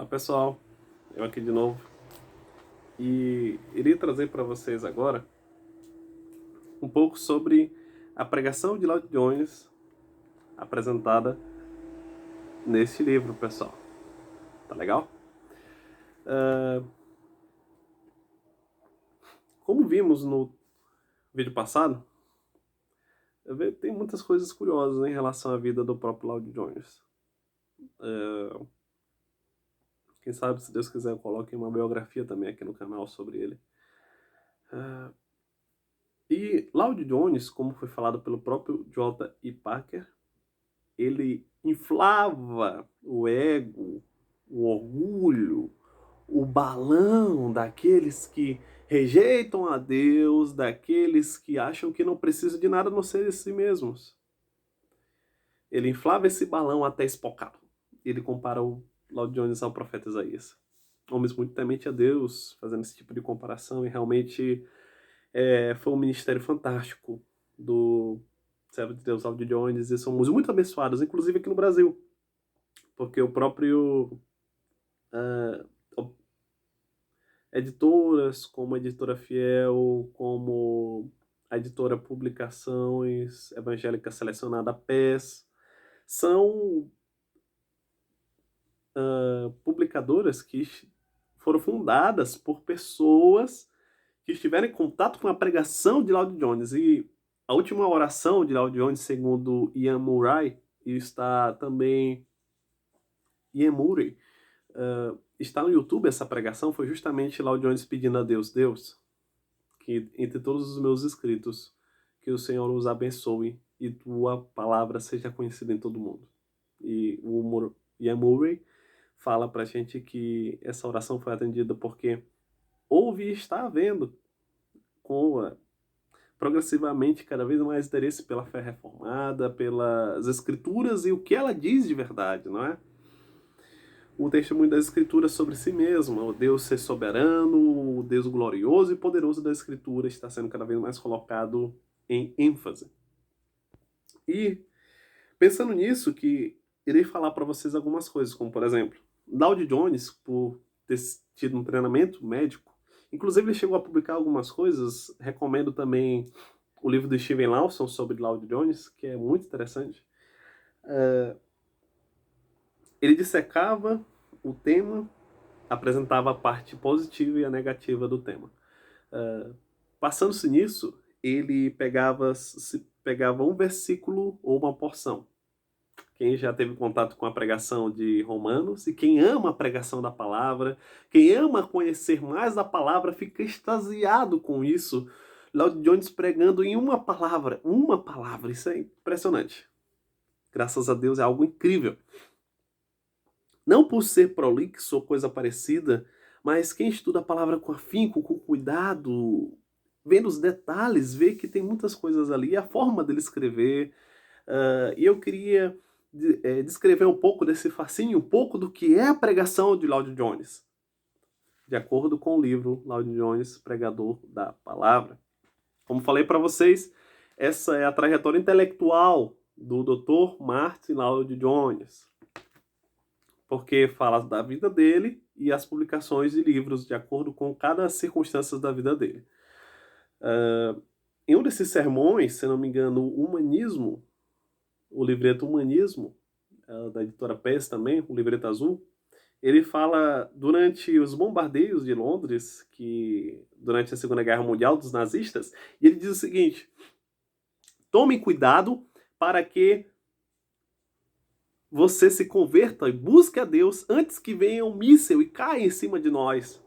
Pessoal, eu aqui de novo e iria trazer para vocês agora um pouco sobre a pregação de Lloyd Jones apresentada neste livro, pessoal. Tá legal? Como vimos no vídeo passado, tem muitas coisas curiosas em relação à vida do próprio Lloyd Jones. Quem sabe, se Deus quiser, eu coloque uma biografia também aqui no canal sobre ele. E Lloyd Jones, como foi falado pelo próprio J. E. Packer, ele inflava o ego, o orgulho, o balão daqueles que rejeitam a Deus, daqueles que acham que não precisam de nada a não ser de si mesmos. Ele inflava esse balão até espocá-lo. Ele compara o Lloyd Jones ao profeta Isaías. Homens muito temente a Deus, fazendo esse tipo de comparação, e realmente foi um ministério fantástico do servo de Deus Lloyd Jones, e somos muito abençoados, inclusive aqui no Brasil, porque o próprio editoras, como a Editora Fiel, como a editora Publicações Evangélica Selecionada PES, são publicadoras que foram fundadas por pessoas que estiveram em contato com a pregação de Lloyd Jones. E a última oração de Lloyd Jones, segundo Ian Murray, e está também Ian Murray, está no YouTube essa pregação, foi justamente Lloyd Jones pedindo a Deus: Deus, que entre todos os meus inscritos, que o Senhor os abençoe e tua palavra seja conhecida em todo o mundo. E o Ian Murray fala pra gente que essa oração foi atendida porque houve e está havendo progressivamente cada vez mais interesse pela fé reformada, pelas escrituras e o que ela diz de verdade, não é? O testemunho das escrituras sobre si mesmo, o Deus ser soberano, o Deus glorioso e poderoso da escritura está sendo cada vez mais colocado em ênfase. E pensando nisso, que irei falar para vocês algumas coisas, como por exemplo, Lloyd Jones, por ter tido um treinamento médico, inclusive ele chegou a publicar algumas coisas, recomendo também o livro do Steven Lawson sobre Lloyd Jones, que é muito interessante. Ele dissecava o tema, apresentava a parte positiva e a negativa do tema. Passando-se nisso, ele pegava um versículo ou uma porção. Quem já teve contato com a pregação de Romanos, e quem ama a pregação da palavra, quem ama conhecer mais da palavra, fica extasiado com isso. Lloyd Jones pregando em uma palavra, isso é impressionante. Graças a Deus é algo incrível. Não por ser prolixo ou coisa parecida, mas quem estuda a palavra com afinco, com cuidado, vendo os detalhes, vê que tem muitas coisas ali, a forma dele escrever. E eu queria descrever um pouco desse fascínio, um pouco do que é a pregação de Lloyd Jones, de acordo com o livro Lloyd Jones, Pregador da Palavra. Como falei para vocês, essa é a trajetória intelectual do Dr. Martin Lloyd Jones, porque fala da vida dele e as publicações de livros de acordo com cada circunstância da vida dele. Em um desses sermões, se não me engano, o livreto Humanismo, da editora PES também, o livreto azul, ele fala durante os bombardeios de Londres, que durante a Segunda Guerra Mundial dos nazistas, e ele diz o seguinte: tome cuidado para que você se converta e busque a Deus antes que venha um míssil e caia em cima de nós.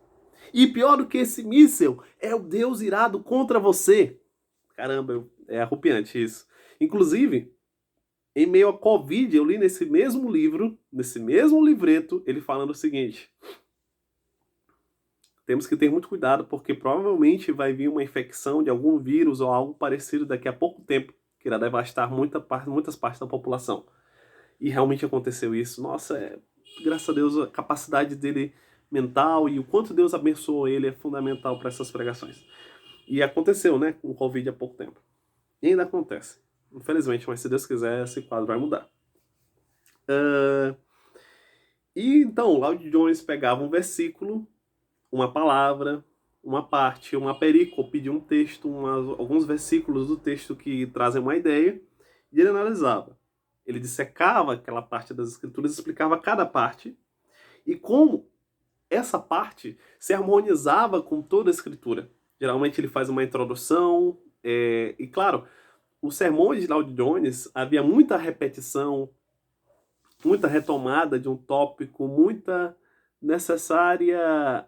E pior do que esse míssil é o Deus irado contra você. Caramba, é arrepiante isso. Inclusive, em meio à Covid, eu li nesse mesmo livro, nesse mesmo livreto, ele falando o seguinte: temos que ter muito cuidado, porque provavelmente vai vir uma infecção de algum vírus ou algo parecido daqui a pouco tempo, que irá devastar muitas partes da população. E realmente aconteceu isso. Nossa, graças a Deus, a capacidade dele mental e o quanto Deus abençoou ele é fundamental para essas pregações. E aconteceu, né, com o Covid há pouco tempo. E ainda acontece. Infelizmente, mas se Deus quiser, esse quadro vai mudar. E então, Lloyd Jones pegava um versículo, uma palavra, uma parte, uma perícope de um texto, alguns versículos do texto que trazem uma ideia, e ele analisava. Ele dissecava aquela parte das escrituras, explicava cada parte, e como essa parte se harmonizava com toda a escritura. Geralmente ele faz uma introdução, e claro, os sermões de Lloyd Jones havia muita repetição, muita retomada de um tópico, muita necessária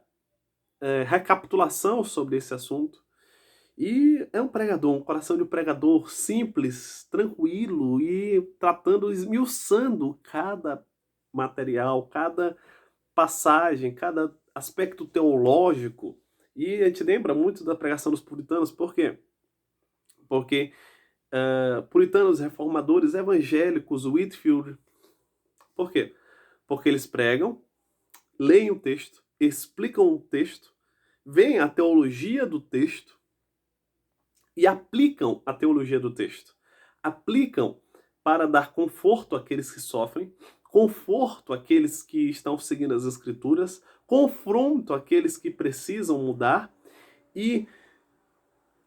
recapitulação sobre esse assunto. E é um pregador, um coração de um pregador simples, tranquilo e tratando, esmiuçando cada material, cada passagem, cada aspecto teológico. E a gente lembra muito da pregação dos puritanos, por quê? Porque puritanos, reformadores, evangélicos, Whitefield, por quê? Porque eles pregam, leem o texto, explicam o texto, veem a teologia do texto e aplicam a teologia do texto. Aplicam para dar conforto àqueles que sofrem, conforto àqueles que estão seguindo as escrituras, confronto àqueles que precisam mudar e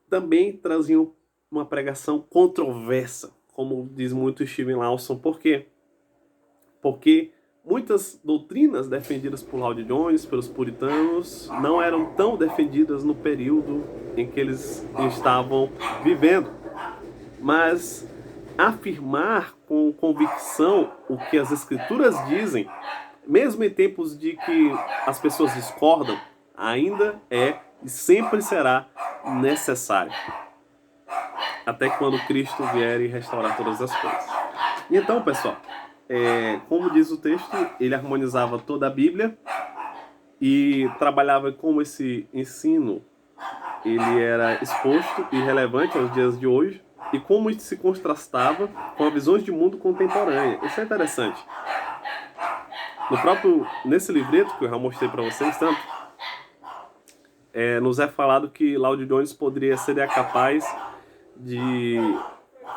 também traziam uma pregação controversa, como diz muito Steven Lawson. Por quê? Porque muitas doutrinas defendidas por Lloyd Jones, pelos puritanos, não eram tão defendidas no período em que eles estavam vivendo. Mas afirmar com convicção o que as escrituras dizem, mesmo em tempos de que as pessoas discordam, ainda é e sempre será necessário. Até quando Cristo vier e restaurar todas as coisas. E então, pessoal, como diz o texto, ele harmonizava toda a Bíblia e trabalhava como esse ensino ele era exposto e relevante aos dias de hoje e como isso se contrastava com as visões de mundo contemporânea. Isso é interessante. Nesse livreto que eu já mostrei para vocês tanto, nos é falado que Lloyd Jones poderia ser capaz de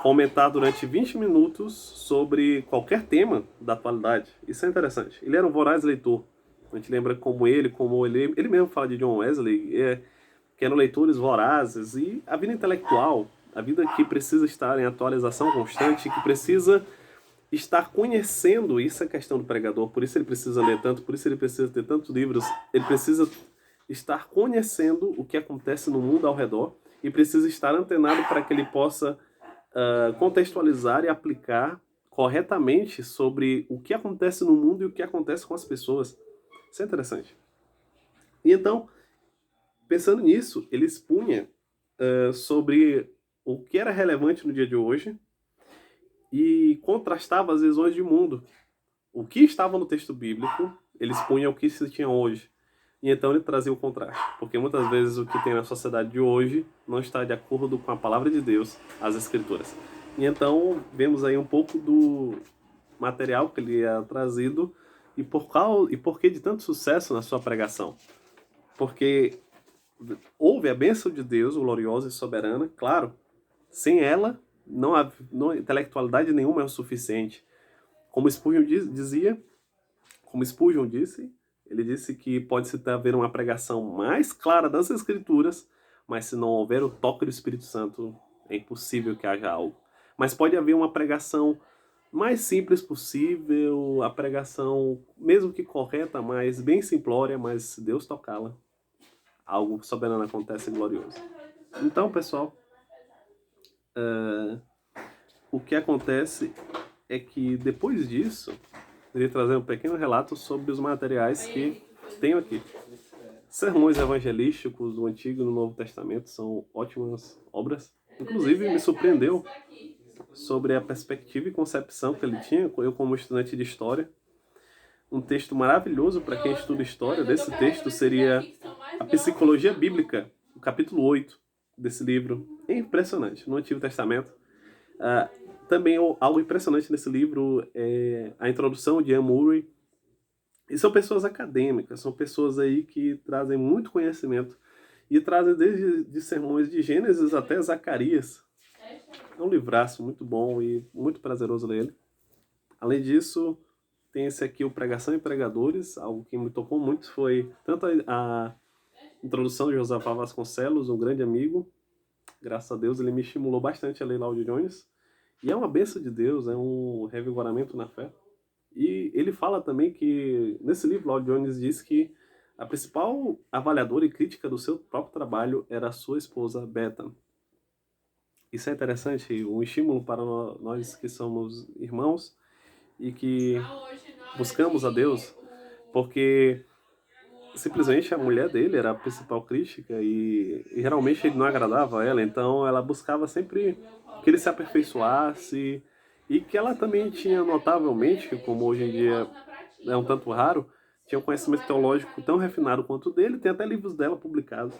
comentar durante 20 minutos sobre qualquer tema da atualidade. Isso é interessante. Ele era um voraz leitor. A gente lembra como ele mesmo fala de John Wesley, que eram leitores vorazes, e a vida intelectual, a vida que precisa estar em atualização constante, que precisa estar conhecendo, isso é a questão do pregador, por isso ele precisa ler tanto, por isso ele precisa ter tantos livros, ele precisa estar conhecendo o que acontece no mundo ao redor e precisa estar antenado para que ele possa contextualizar e aplicar corretamente sobre o que acontece no mundo e o que acontece com as pessoas. Isso é interessante. E então, pensando nisso, ele expunha sobre o que era relevante no dia de hoje e contrastava as visões de mundo. O que estava no texto bíblico, ele expunha o que se tinha hoje. E então ele trazia o contraste. Porque muitas vezes o que tem na sociedade de hoje não está de acordo com a palavra de Deus, as escrituras. E então vemos aí um pouco do material que ele é trazido e por que de tanto sucesso na sua pregação. Porque houve a bênção de Deus, gloriosa e soberana, claro. Sem ela, não intelectualidade nenhuma é o suficiente. Como Spurgeon disse, ele disse que pode-se haver uma pregação mais clara das Escrituras, mas se não houver o toque do Espírito Santo, é impossível que haja algo. Mas pode haver uma pregação mais simples possível, a pregação, mesmo que correta, mas bem simplória, mas se Deus tocá-la, algo soberano acontece glorioso. Então, pessoal, o que acontece é que depois disso, eu irei trazer um pequeno relato sobre os materiais que tenho aqui. Sermões evangelísticos do Antigo e do Novo Testamento são ótimas obras. Inclusive, me surpreendeu sobre a perspectiva e concepção que ele tinha, eu como estudante de História. Um texto maravilhoso para quem estuda História desse texto seria a Psicologia Bíblica, o capítulo 8 desse livro. É impressionante, no Antigo Testamento. Também algo impressionante nesse livro é a introdução de Ian Murray. E são pessoas acadêmicas, são pessoas aí que trazem muito conhecimento e trazem desde de sermões de Gênesis até Zacarias. É um livraço muito bom e muito prazeroso ler ele. Além disso, Tem esse aqui, o Pregação e Pregadores. Algo que me tocou muito foi tanto a introdução de Josafá Vasconcelos, um grande amigo. Graças a Deus ele me estimulou bastante a ler Lloyd Jones. E é uma bênção de Deus, é um revigoramento na fé. E ele fala também que, nesse livro, Lloyd Jones diz que a principal avaliadora e crítica do seu próprio trabalho era a sua esposa, Bethan. Isso é interessante, um estímulo para nós que somos irmãos e que buscamos a Deus, porque simplesmente a mulher dele era a principal crítica e geralmente ele não agradava a ela, então ela buscava sempre que ele se aperfeiçoasse e que ela também tinha notavelmente, como hoje em dia é um tanto raro, tinha um conhecimento teológico tão refinado quanto o dele, tem até livros dela publicados.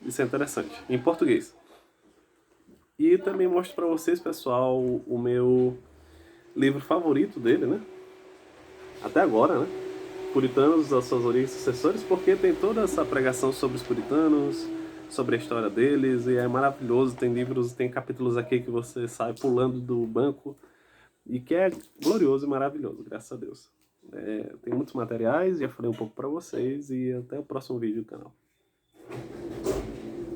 Isso é interessante, em português. E também mostro para vocês, pessoal, o meu livro favorito dele, né? Até agora, né? Puritanos, as suas origens e sucessores, porque tem toda essa pregação sobre os puritanos, sobre a história deles, e é maravilhoso. Tem livros, tem capítulos aqui que você sai pulando do banco, e que é glorioso e maravilhoso, graças a Deus. Tem muitos materiais, já falei um pouco para vocês, e até o próximo vídeo do canal.